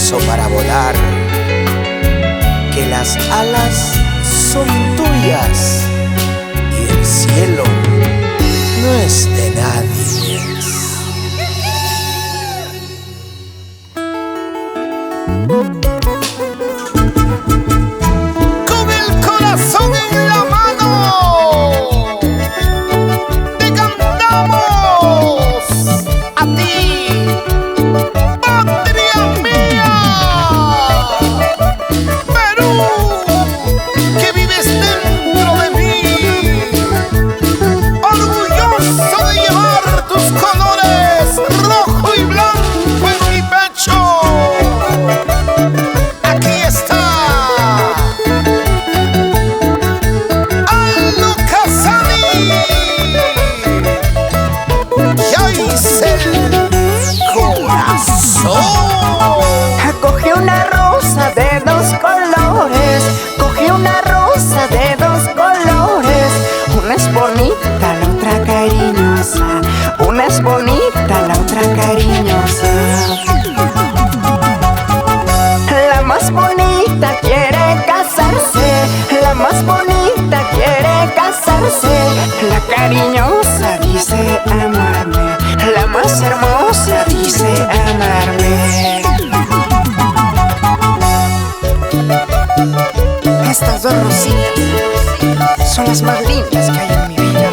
permiso para volar, que las alas son tuyas y el cielo no es de nadie. Con el corazón en la mano, te cantamos a ti, patria mía, Perú, que vives dentro de mí, orgulloso de llevar tus colores rojo y blanco en mi pecho. Aquí está Aldo Casani, Yaisel Corazón. Cogí una rosa de dos colores, cogí una rosa de dos colores. Una es bonita, la otra cariñosa. Una es bonita, la otra cariñosa. La más bonita quiere casarse, la más bonita quiere casarse. La cariñosa dice amarme, la más hermosa dice amarme. Estas dos rositas son las más lindas que hay en mi vida,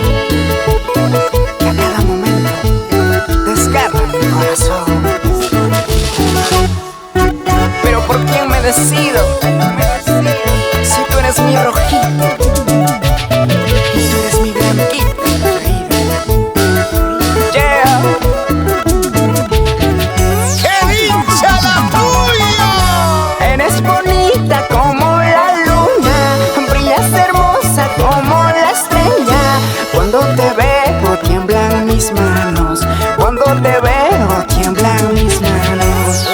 que a cada momento desgarran mi corazón. Pero ¿por quién me decido? Si tú eres mi rojito y tú eres mi blanquita, yeah. ¡Qué dicha la tuya! Eres bonita como la luna, brillas hermosa como la estrella. Cuando te veo tiemblan mis manos, cuando te veo tiemblan mis manos.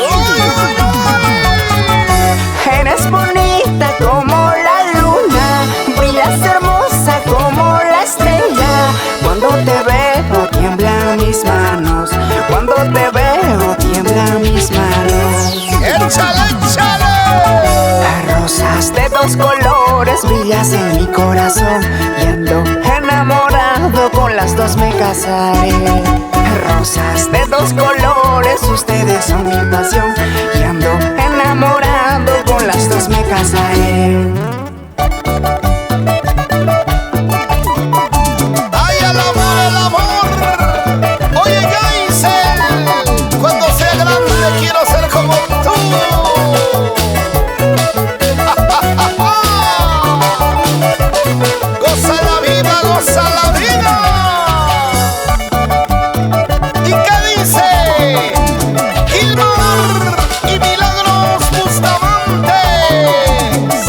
Eres bonita como la luna, brillas hermosa como la estrella. Cuando te veo tiemblan mis manos, cuando te veo tiemblan mis manos. ¡Échale, échale! Rosas de dos colores brillas en mi corazón, y ando enamorado, con las dos me casaré. Rosas de dos colores, ustedes son mi pasión, y ando enamorado, con las dos me casaré. ¡Ay, el amor, el amor! Oye, Yaisel, cuando sea grande quiero ser como tú. Goza la vida, goza la vida. ¿Y qué dice? Gilmar y Milagros Bustamante.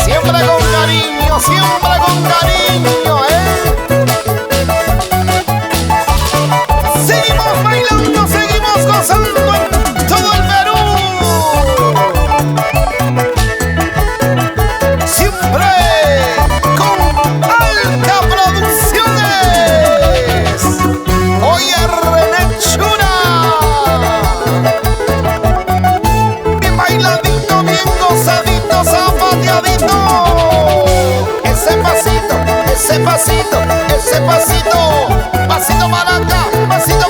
Siempre con cariño, siempre con cariño, Seguimos bailando, seguimos gozando en todo el Perú. Siempre con Alca Producciones. Oye, René Chura. Bien bailadito, bien gozadito, zapateadito. Ese pasito, ese pasito, ese pasito. Pasito maraca, pasito